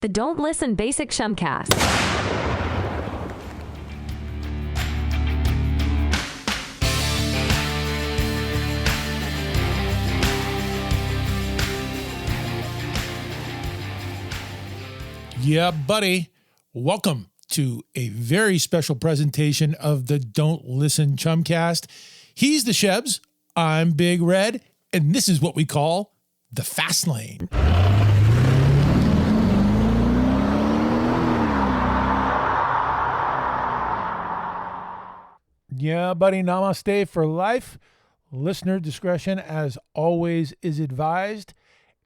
The Don't Listen Basic Chumcast. Yeah, buddy. Welcome to a very special presentation of the Don't Listen Chumcast. He's the Shebs, I'm Big Red, and this is what we call the Fast Lane. Yeah, buddy. Namaste for life. Listener discretion, as always, is advised.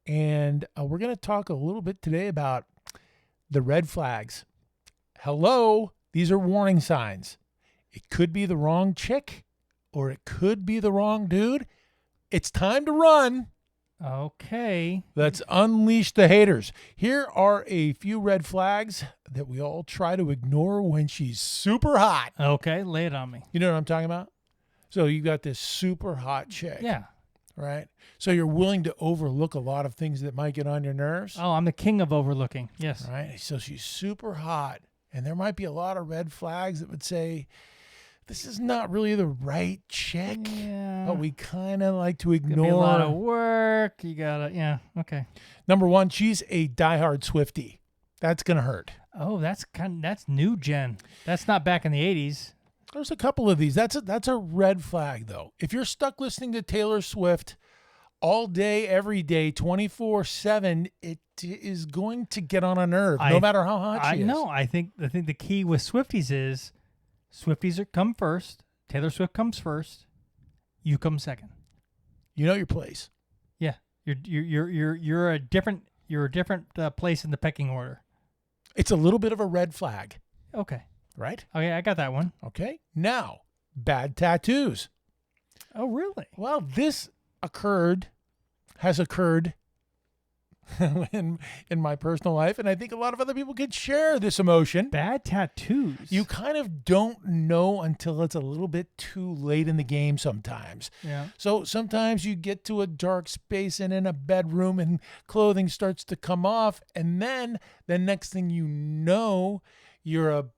And we're going to talk a little bit today about the red flags. Hello, these are warning signs. It could be the wrong chick or it could be the wrong dude. It's time to run. Okay. Let's unleash the haters. Here are a few red flags that we all try to ignore when she's super hot. Okay, lay it on me. You know what I'm talking about? So you got this super hot chick. Yeah. Right? So you're willing to overlook a lot of things that might get on your nerves. Oh, I'm the king of overlooking. Yes. Right? So she's super hot. And there might be a lot of red flags that would say, this is not really the right chick. Yeah. But we kind of like to ignore. Could be a lot of work. You gotta, yeah. Okay. Number one, she's a diehard Swiftie. That's going to hurt. Oh, that's new gen. That's not back in the 80s. There's a couple of these. That's a red flag, though. If you're stuck listening to Taylor Swift all day, every day, 24/7, it is going to get on a nerve, no matter how hot she is. No, I think the key with Swifties is Swifties come first. Taylor Swift comes first. You come second. You know your place. Yeah, you're a different place in the pecking order. It's a little bit of a red flag. Okay. Right? Okay, I got that one. Okay. Now, bad tattoos. Oh, really? Well, this has occurred in my personal life, and I think a lot of other people could share this emotion. Bad tattoos. You kind of don't know until it's a little bit too late in the game sometimes. Yeah. So sometimes you get to a dark space and in a bedroom and clothing starts to come off, and then the next thing you know, you're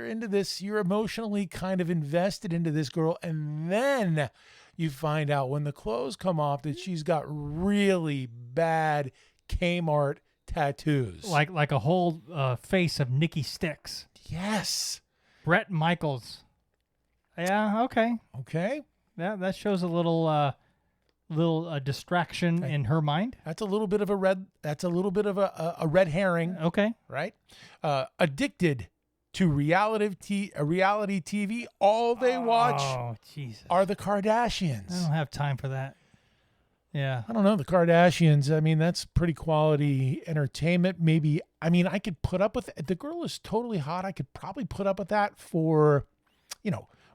into this, you're emotionally kind of invested into this girl, and then you find out when the clothes come off that she's got really bad Kmart tattoos. Like a whole face of Nikki Sticks. Yes. Brett Michaels. Yeah, okay. Okay. Yeah, that shows a little distraction in her mind. That's a little bit of a red herring. Okay. Right? Addicted to reality TV. All they watch are the Kardashians. I don't have time for that. Yeah. I don't know. The Kardashians, I mean, that's pretty quality entertainment. Maybe, I mean, I could put up with it. The girl is totally hot. I could probably put up with that for,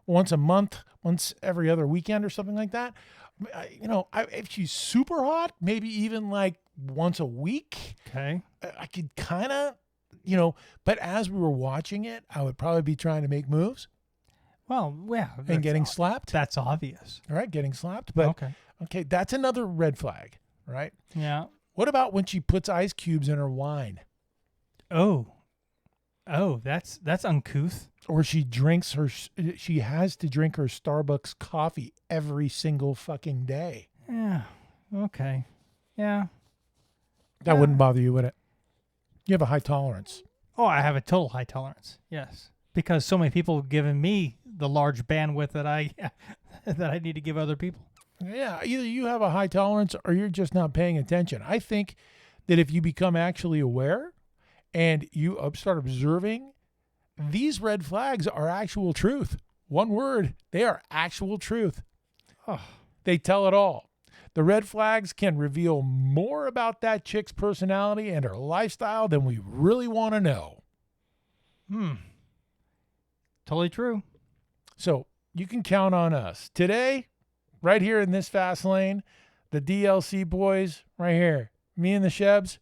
once a month, once every other weekend or something like that. If she's super hot, maybe even like once a week. Okay. I could kind of, but as we were watching it, I would probably be trying to make moves. Well, yeah. And getting slapped. That's obvious. All right, getting slapped. But okay, that's another red flag, right? Yeah. What about when she puts ice cubes in her wine? Oh, that's uncouth. Or she has to drink her Starbucks coffee every single fucking day. Yeah. Okay. Yeah. That wouldn't bother you, would it? You have a high tolerance. Oh, I have a total high tolerance. Yes. Because so many people have given me the large bandwidth that I need to give other people. Yeah, either you have a high tolerance or you're just not paying attention. I think that if you become actually aware and you start observing, these red flags are actual truth. One word, they are actual truth. Oh. They tell it all. The red flags can reveal more about that chick's personality and her lifestyle than we really want to know. Totally true. So you can count on us. Today, right here in this fast lane, the DLC boys right here, me and the Shebs,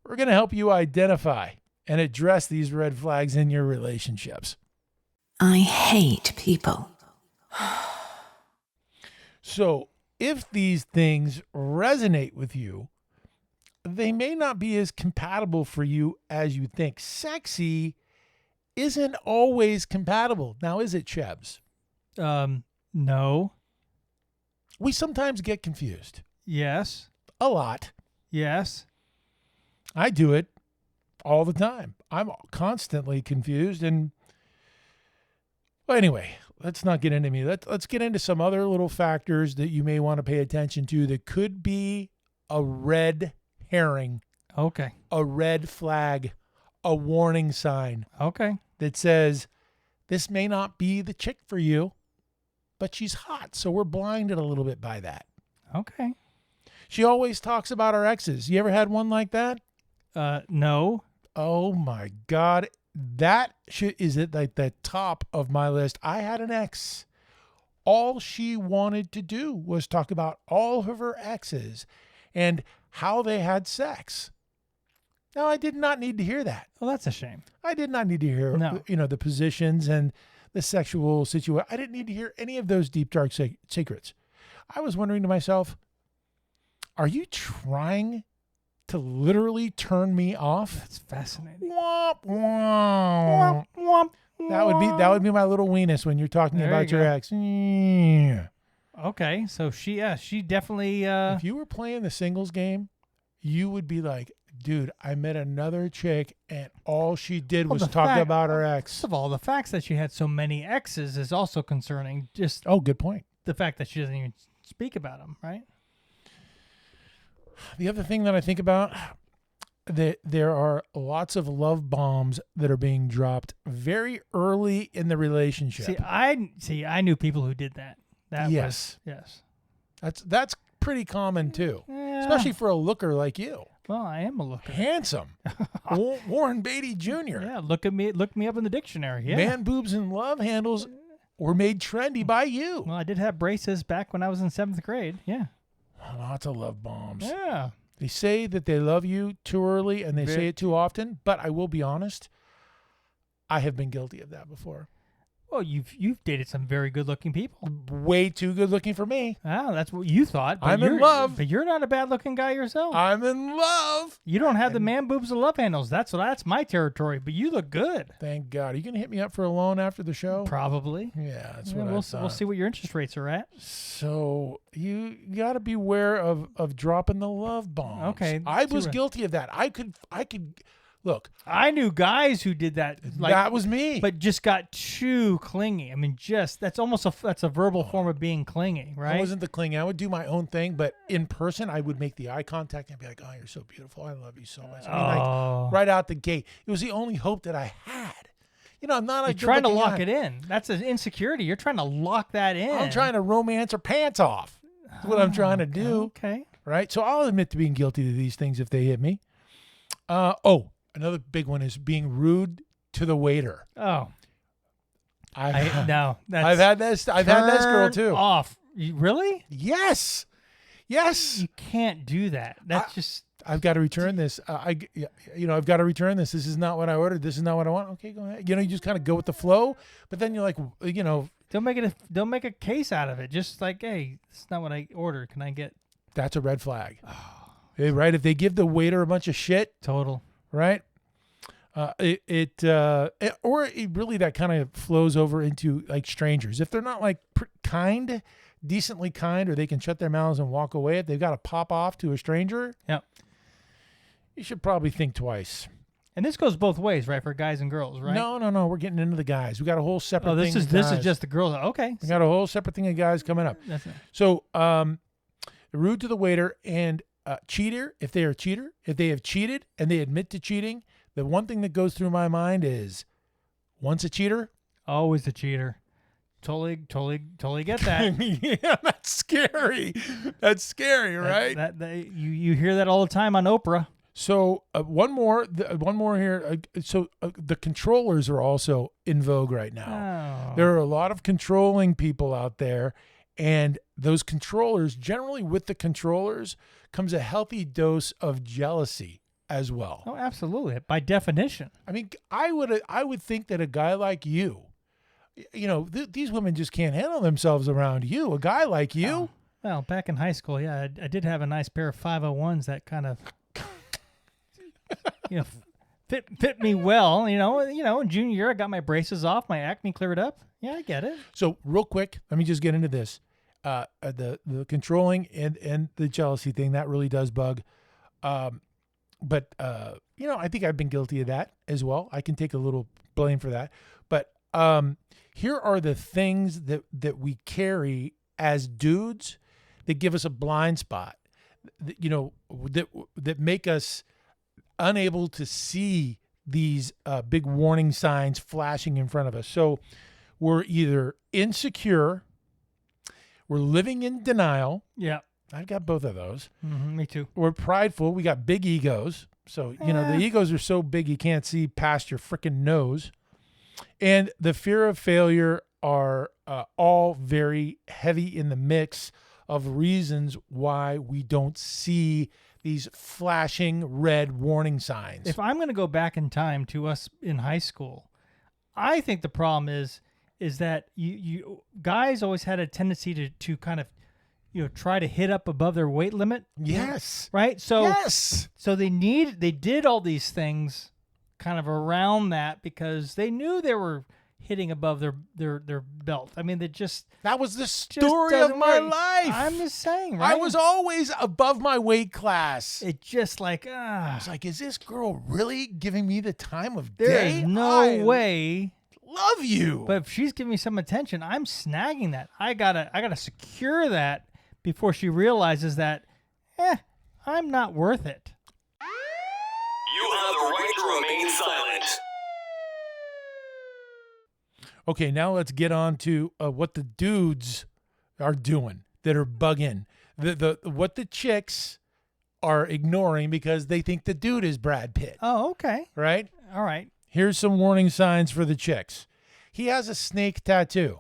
we're going to help you identify and address these red flags in your relationships. I hate people. So if these things resonate with you, they may not be as compatible for you as you think. Sexy isn't always compatible. Now, is it, Shebs? No. We sometimes get confused. Yes. A lot. Yes. I do it all the time. I'm constantly confused. And well, anyway, let's not get into me. Let's get into some other little factors that you may want to pay attention to that could be a red herring, Okay. a red flag, a warning sign Okay. that says this may not be the chick for you, but she's hot. So we're blinded a little bit by that. Okay. She always talks about her exes. You ever had one like that? No. Oh my God. That is at like the top of my list. I had an ex. All she wanted to do was talk about all of her exes and how they had sex. Now, I did not need to hear that. Well, that's a shame. I did not need to hear, No. the positions and the sexual situation. I didn't need to hear any of those deep, dark secrets. I was wondering to myself, are you trying to literally turn me off? That's fascinating. Womp, womp. Womp, That would be my little weenus when you're talking There about you your go. ex. Yeah. Okay, so she definitely. If you were playing the singles game, you would be like, dude, I met another chick and all she did was the talk fact- about her First ex. of all, the fact that she had so many exes is also concerning. Just Oh, good point. the fact that she doesn't even speak about them, right? The other thing that I think about, that there are lots of love bombs that are being dropped very early in the relationship. I knew people who did that. That Yes. was yes. That's pretty common too, Yeah. especially for a looker like you. Well, I am a looker. Handsome. Warren Beatty Jr. Yeah, look me up in the dictionary. Yeah. Man boobs and love handles were made trendy by you. Well, I did have braces back when I was in 7th grade. Yeah. Lots of love bombs. Yeah. They say that they love you too early and they say it too often, but I will be honest, I have been guilty of that before. Well, you've dated some very good-looking people. Way too good looking for me. Oh, that's what you thought. But I'm in you're- love. But you're not a bad-looking guy yourself. I'm in love. You don't have the man boobs and love handles. That's my territory. But you look good. Thank God. Are you going to hit me up for a loan after the show? Probably. Yeah, that's Yeah, what I we'll thought. see what your interest rates are at. So you got to beware of dropping the love bombs. Okay, I see was what- guilty of that. I could look. I knew guys who did that. That was me. But just got too clingy. I mean, that's almost that's a verbal form of being clingy, right? I wasn't the clingy. I would do my own thing, but in person, I would make the eye contact and be like, "Oh, you're so beautiful. I love you so much." I mean, like right out the gate. It was the only hope that I had. I'm not You're like trying to lock it in. That's an insecurity. You're trying to lock that in. I'm trying to romance her pants off. That's what I'm trying to do. Okay. Right? So I'll admit to being guilty to these things if they hit me. Another big one is being rude to the waiter. Oh. I've That's had this. I've had this girl turn too. Off. Really? Yes. You can't do that. That's just. I've got to return this. I've got to return this. This is not what I ordered. This is not what I want. Okay, go ahead. You just kind of go with the flow. But then you're like, Don't make a case out of it. Just like, hey, this is not what I ordered. Can I get that's a red flag. Right? If they give the waiter a bunch of shit, total? right? Or it really that kind of flows over into like strangers. If they're not like decently kind, or they can shut their mouths and walk away, if they've got to pop off to a stranger, Yep. you should probably think twice. And this goes both ways, right? For guys and girls, right? No. We're getting into the guys. We got a whole separate Oh, thing. this of is guys. just the girls. Okay. We got a whole separate thing of guys coming up. That's it. So, rude to the waiter and cheater. If they are a cheater, if they have cheated and they admit to cheating, the one thing that goes through my mind is, once a cheater, Always a cheater. Totally get that. yeah, that's scary. That's scary, right? You hear that all the time on Oprah. So one more here. The controllers are also in vogue right now. Oh. There are a lot of controlling people out there, and those controllers, generally with the controllers comes a healthy dose of jealousy as well. Oh, absolutely. By definition. I mean, I would think that a guy like you, these women just can't handle themselves around you. A guy like you. Well, back in high school, yeah, I did have a nice pair of 501s that kind of fit me well. In junior year, I got my braces off, my acne cleared up. Yeah, I get it. So real quick, let me just get into this. The controlling and the jealousy thing, that really does bug. But I think I've been guilty of that as well. I can take a little blame for that. But here are the things that we carry as dudes that give us a blind spot, that make us unable to see these big warning signs flashing in front of us. So we're either insecure, we're living in denial. Yeah. I've got both of those. Me too. We're prideful. We got big egos. So, the egos are so big you can't see past your freaking nose. And the fear of failure are all very heavy in the mix of reasons why we don't see these flashing red warning signs. If I'm going to go back in time to us in high school, I think the problem is that you guys always had a tendency to kind of try to hit up above their weight limit. Yes. Right? So yes. So they did all these things kind of around that because they knew they were hitting above their belt. I mean, that was the story of my life. I'm just saying, right? I was always above my weight class. It just it's like, is this girl really giving me the time of day? There's no way. Love you. But if she's giving me some attention, I'm snagging that. I gotta secure that before she realizes that, I'm not worth it. You have the right to remain silent. Okay, now let's get on to what the dudes are doing that are bugging. What the chicks are ignoring because they think the dude is Brad Pitt. Oh, okay. Right? All right. Here's some warning signs for the chicks. He has a snake tattoo.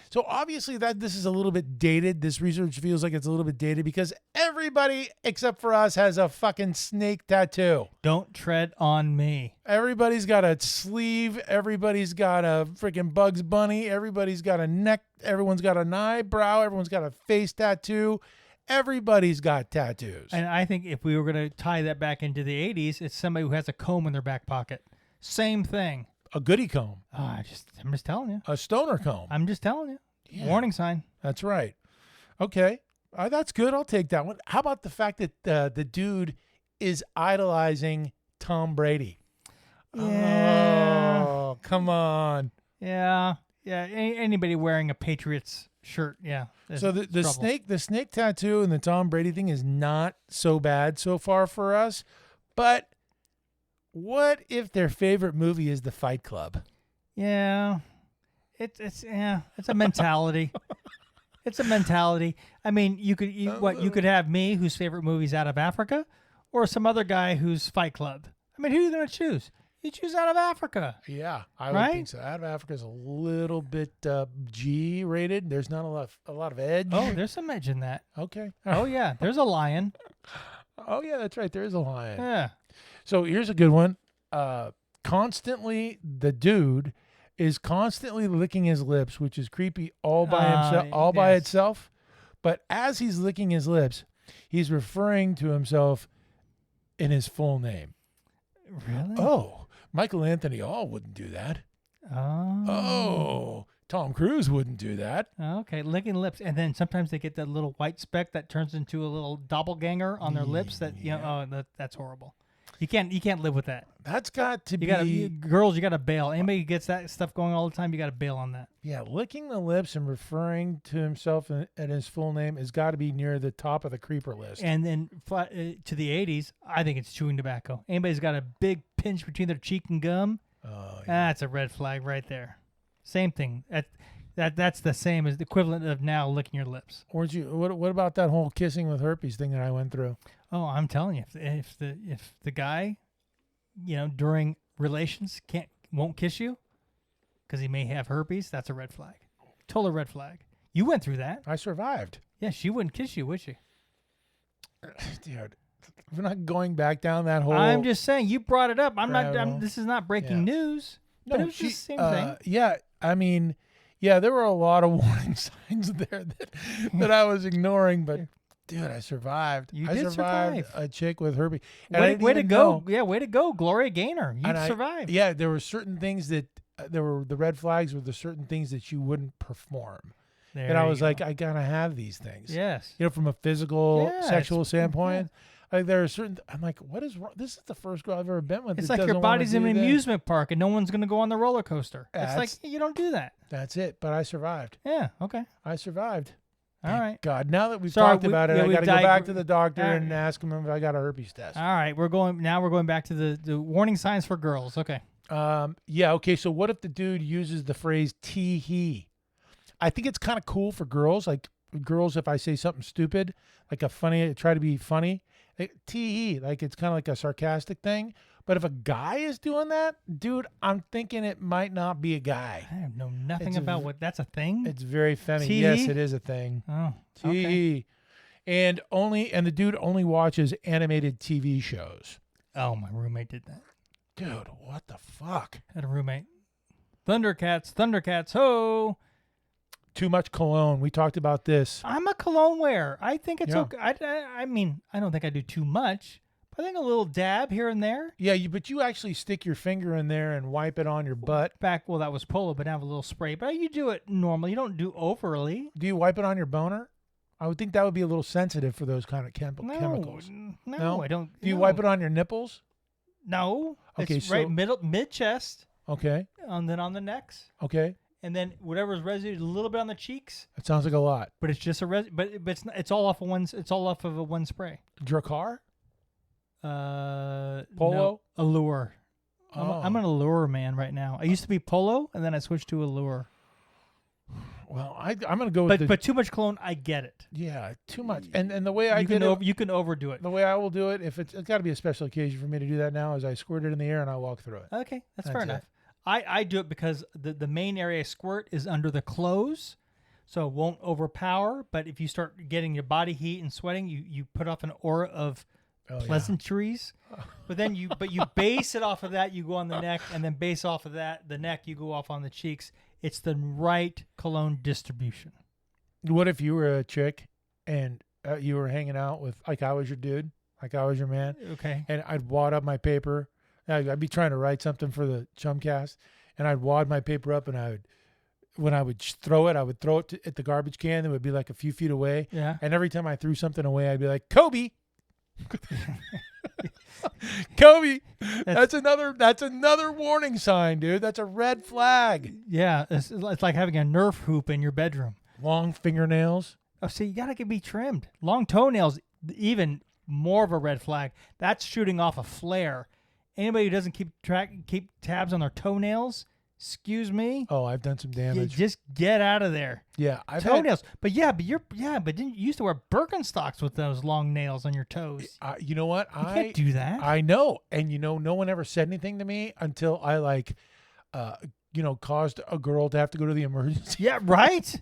So obviously this is a little bit dated. This research feels like it's a little bit dated because everybody except for us has a fucking snake tattoo. Don't tread on me. Everybody's got a sleeve. Everybody's got a freaking Bugs Bunny. Everybody's got a neck. Everyone's got an eyebrow. Everyone's got a face tattoo. Everybody's got tattoos. And I think if we were going to tie that back into the 80s, it's somebody who has a comb in their back pocket. Same thing. A goody comb. I'm just telling you. A stoner comb. I'm just telling you. Yeah. Warning sign. That's right. Okay. That's good. I'll take that one. How about the fact that the dude is idolizing Tom Brady? Yeah. Oh, come on. Yeah. Yeah. Anybody wearing a Patriots shirt. Yeah. So the snake tattoo and the Tom Brady thing is not so bad so far for us. But what if their favorite movie is The Fight Club? Yeah. It's a mentality. It's a mentality. I mean, you could have me whose favorite movie's Out of Africa, or some other guy who's Fight Club. I mean, who are you going to choose? You choose Out of Africa. Yeah, I would think so. Out of Africa is a little bit G rated. There's not a lot of edge. Oh, there's some edge in that. Okay. Oh yeah, there's a lion. Oh yeah, that's right. There is a lion. Yeah. So here's a good one. Constantly, the dude is constantly licking his lips, which is creepy all by himself, by itself. But as he's licking his lips, he's referring to himself in his full name. Really? Oh, Michael Anthony Hall wouldn't do that. Oh, Tom Cruise wouldn't do that. Okay, licking lips, and then sometimes they get that little white speck that turns into a little doppelganger on their lips. That that's horrible. You can't live with that. That's got to be girls. You got to bail. Anybody who gets that stuff going all the time, you got to bail on that. Yeah, licking the lips and referring to himself and his full name has got to be near the top of the creeper list. And then to the 80s, I think it's chewing tobacco. Anybody's got a big pinch between their cheek and gum, that's a red flag right there. Same thing. That's the same as the equivalent of now licking your lips. What about that whole kissing with herpes thing that I went through? Oh, I'm telling you, if the guy, during relations won't kiss you because he may have herpes, that's a red flag. Total red flag. You went through that. I survived. Yeah, she wouldn't kiss you, would she? Dude, we're not going back down that whole. I'm just saying, you brought it up. This is not breaking news. But it was the same thing. Yeah, I mean, there were a lot of warning signs there that I was ignoring, but Dude, I survived. You I did survived survive. a chick with herpes. And I Way, didn't way to even go. know. Yeah, way to go, Gloria Gaynor. You And survived. Yeah, there were certain things that there were the red flags were the certain things that you wouldn't perform. There And I you was go. like, I gotta have these things. Yes. You know, from a physical, Yeah, sexual it's- standpoint. Like there are certain. I'm like, what is wrong? This is the first girl I've ever been with. It's that like your doesn't wanna body's in do an this. amusement park and no one's going to go on the roller coaster. It's like, That's- you don't do that. That's it. But I survived. Yeah, okay. I survived. All right. God, now that we've Sorry, talked about it, yeah, I we got to go back digre- to the doctor Uh, and ask him if I got a herpes test. All right, we're going back to the warning signs for girls. Okay. Yeah. Okay. So what if the dude uses the phrase "tee hee"? I think it's kind of cool for girls. Like girls, if I say something stupid, like try to be funny, like, tee hee, like it's kind of like a sarcastic thing. But if a guy is doing that, dude, I'm thinking it might not be a guy. I know nothing It's a about v- what that's a thing. It's very feminine. Tee Yes, hee? it is a thing. Oh, Tee okay. hee. And the dude only watches animated TV shows. Oh, my roommate did that. Dude, what the fuck? Had a roommate. Thundercats, ho! Too much cologne. We talked about this. I'm a cologne wearer. I think it's Yeah. okay. I mean, I don't think I do too much. But I think a little dab here and there. Yeah, but you actually stick your finger in there and wipe it on your butt. Well, that was polo, but now I have a little spray. But you do it normally. You don't do overly. Do you wipe it on your boner? I would think that would be a little sensitive for those kind of chemicals. No, I don't. Do you wipe it on your nipples? No. Okay, it's right so- mid chest, Okay. and then on the necks, Okay. and then whatever's residue, a little bit on the cheeks. That sounds like a lot. But it's just but it's not, it's all off of one. It's all off of a one spray. Dracar? Polo, Polo? Allure. Oh. I'm an Allure man right now. I used to be Polo, and then I switched to Allure. Well, I'm going to go with But too much cologne, I get it. yeah, too much. And the way I You can did it, you can overdo it. the way I will do it, if it's got to be a special occasion for me to do that now, is I squirt it in the air and I walk through it. Okay, that's fair That's enough. I do it because the main area I squirt is under the clothes, so it won't overpower. But if you start getting your body heat and sweating, you put off an aura of Oh, yeah. pleasantries. But then you base it off of that. You go on the neck, and then base off of that the neck. You go off on the cheeks. It's the right cologne distribution. What if you were a chick and you were hanging out with, like I was your dude, like I was your man, Okay. and I'd wad up my paper. I'd be trying to write something for the Chumcast, and I'd wad my paper up, and when I would throw it, I would throw it at the garbage can that would be like a few feet away. Yeah. And every time I threw something away, I'd be like, Kobe. Kobe. That's another warning sign, dude. That's a red flag. Yeah. It's like having a Nerf hoop in your bedroom. Long fingernails. Oh, see, you gotta be trimmed. Long toenails, even more of a red flag. That's shooting off a flare. Anybody who doesn't keep tabs on their toenails, excuse me, Oh, I've done some damage. just get out of there. Yeah, I've had, Toenails, but didn't you used to wear Birkenstocks with those long nails on your toes? you know what? You can't do that. I know, and no one ever said anything to me until I caused a girl to have to go to the emergency. Yeah, right.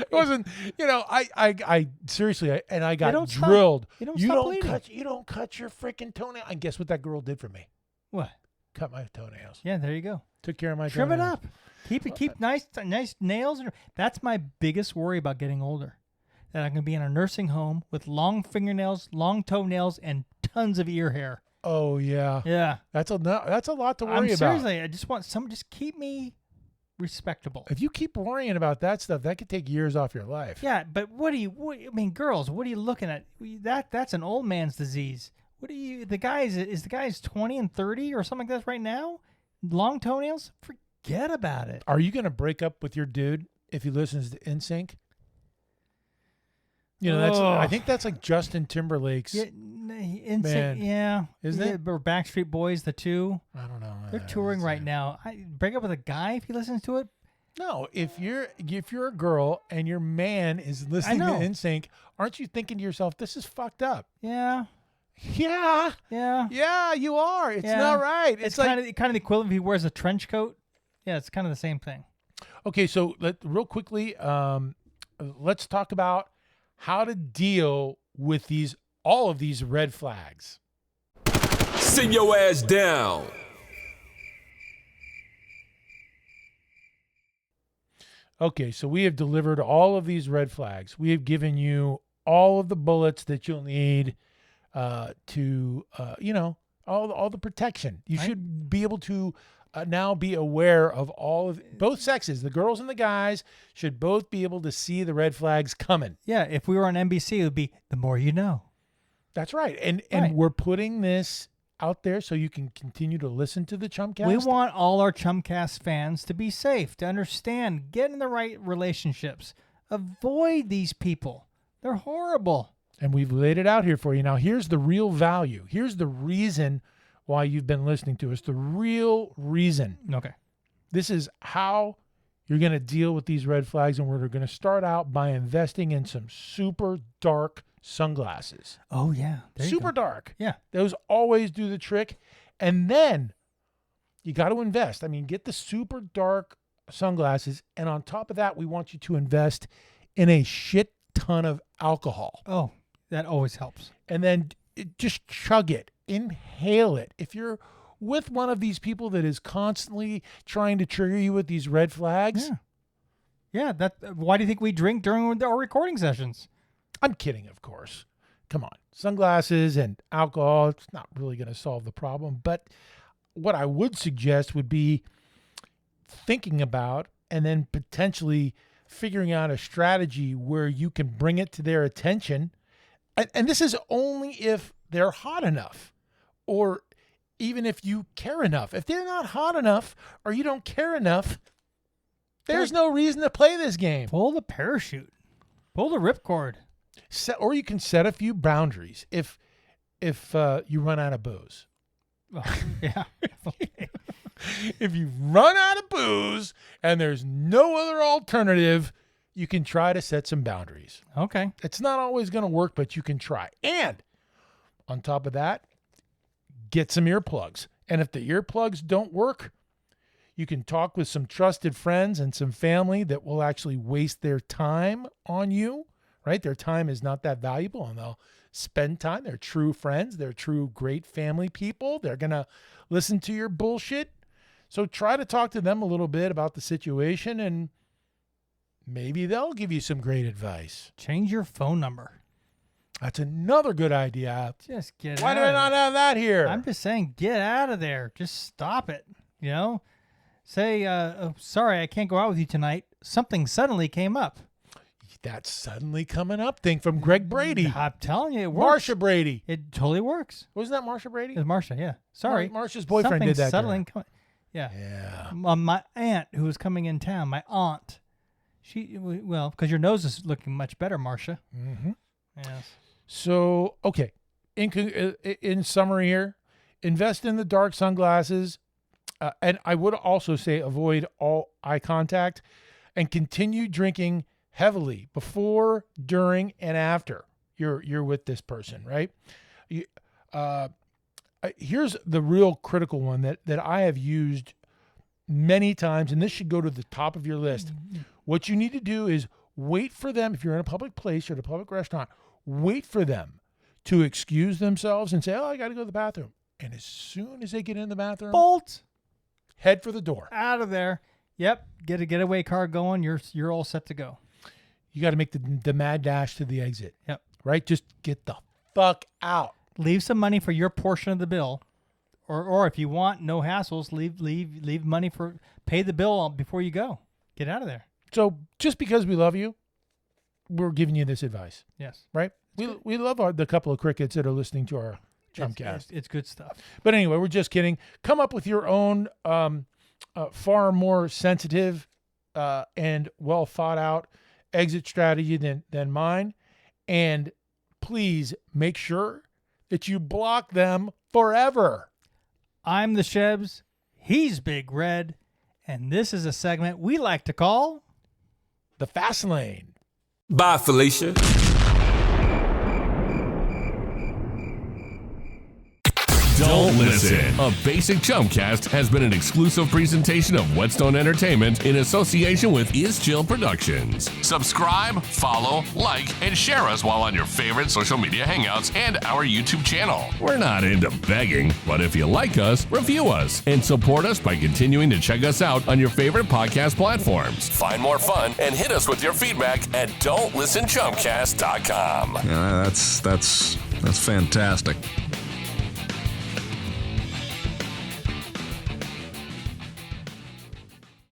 It wasn't, I seriously, I got don't stop- drilled. you don't stop bleeding. You don't cut your freaking toenail. And guess what that girl did for me? What? Cut my toenails. Yeah, there you go. Took care of my Trim it toenails. up. Keep nice nails. That's my biggest worry about getting older. That I'm gonna be in a nursing home with long fingernails, long toenails, and tons of ear hair. Oh yeah. Yeah. That's a lot to worry about. Seriously, I just want someone just keep me respectable. If you keep worrying about that stuff, that could take years off your life. Yeah, but girls, what are you looking at? That's an old man's disease. What are you? The guy's 20 and 30 or something like that right now. Long toenails. Forget about it. Are you going to break up with your dude if he listens to NSYNC? I think that's like Justin Timberlake's. Yeah, Man. yeah, Isn't it? Or Backstreet Boys, the two. I don't know. They're touring right now. Break up with a guy if he listens to it. No, if you're a girl and your man is listening to know. NSYNC, aren't you thinking to yourself, this is fucked up? Yeah, Yeah. yeah. Yeah, you are. It's Yeah. not right. It's like kind of the equivalent if he wears a trench coat. Yeah, it's kind of the same thing. Okay, so real quickly, let's talk about how to deal with all of these red flags. Sit your ass down. Okay, so we have delivered all of these red flags. We have given you all of the bullets that you'll need to, all the protection. You should be able to now be aware of all of both sexes. The girls and the guys should both be able to see the red flags coming. Yeah, if we were on NBC, it would be the more you know. That's right. And we're putting this out there so you can continue to listen to the Chumcast. We want all our Chumcast fans to be safe, to understand, get in the right relationships. Avoid these people. They're horrible. And we've laid it out here for you. Now, here's the real value. Here's the reason why you've been listening to us. The real reason. Okay. This is how you're going to deal with these red flags. And we're going to start out by investing in some super dark sunglasses. Oh, yeah. Super dark. Yeah. Those always do the trick. And then you got to invest. I mean, get the super dark sunglasses. And on top of that, we want you to invest in a shit ton of alcohol. Oh, that always helps. And then just chug it. Inhale it. If you're with one of these people that is constantly trying to trigger you with these red flags. Yeah. Why do you think we drink during our recording sessions? I'm kidding, of course. Come on. Sunglasses and alcohol, it's not really going to solve the problem. But what I would suggest would be thinking about and then potentially figuring out a strategy where you can bring it to their attention. And this is only if they're hot enough or even if you care enough. If they're not hot enough or you don't care enough, there's no reason to play this game. Pull the parachute. Pull the ripcord. Or you can set a few boundaries if you run out of booze. Oh, yeah. Okay. If you run out of booze and there's no other alternative, you can try to set some boundaries. Okay. It's not always going to work, but you can try. And on top of that, get some earplugs. And if the earplugs don't work, you can talk with some trusted friends and some family that will actually waste their time on you. Right? Their time is not that valuable and they'll spend time. They're true friends. They're true great family people. They're going to listen to your bullshit. So try to talk to them a little bit about the situation and maybe they'll give you some great advice. Change your phone number. That's another good idea. Just get Why out do of I not have that here? I'm just saying, get out of there. Just stop it. You know? Say, sorry, I can't go out with you tonight. Something suddenly came up. That suddenly coming up thing from Greg Brady. I'm telling you, it works. Marsha Brady. It totally works. Wasn't that Marsha Brady? It's Marsha, yeah. Sorry. Marsha's boyfriend Something did that. Suddenly yeah. Yeah. My aunt who was coming in town, my aunt, because your nose is looking much better, Marsha. Mm-hmm. Yes. So, okay. In summary here, invest in the dark sunglasses. And I would also say avoid all eye contact and continue drinking heavily before, during, and after you're with this person, right? Here's the real critical one that I have used many times, and this should go to the top of your list. Mm-hmm. What you need to do is wait for them, if you're in a public place or at a public restaurant, wait for them to excuse themselves and say, oh, I got to go to the bathroom. And as soon as they get in the bathroom, bolt, head for the door. Out of there. Yep. Get a getaway car going. You're all set to go. You got to make the mad dash to the exit. Yep. Right? Just get the fuck out. Leave some money for your portion of the bill. Or if you want no hassles, leave money for pay the bill before you go. Get out of there. So just because we love you, we're giving you this advice. Yes. Right? We love the couple of crickets that are listening to our Chumcast. It's good stuff. But anyway, we're just kidding. Come up with your own far more sensitive and well thought out exit strategy than mine. And please make sure that you block them forever. I'm the Shebs. He's Big Red. And this is a segment we like to call The Fast Lane. Bye, Don't Listen. A Basic Chumcast has been an exclusive presentation of Whetstone Entertainment in association with Is Chill Productions. Subscribe, follow, like, and share us while on your favorite social media hangouts and our YouTube channel. We're not into begging, but if you like us, review us and support us by continuing to check us out on your favorite podcast platforms. Find more fun and hit us with your feedback at don'tlistenchumcast.com. Yeah, that's fantastic.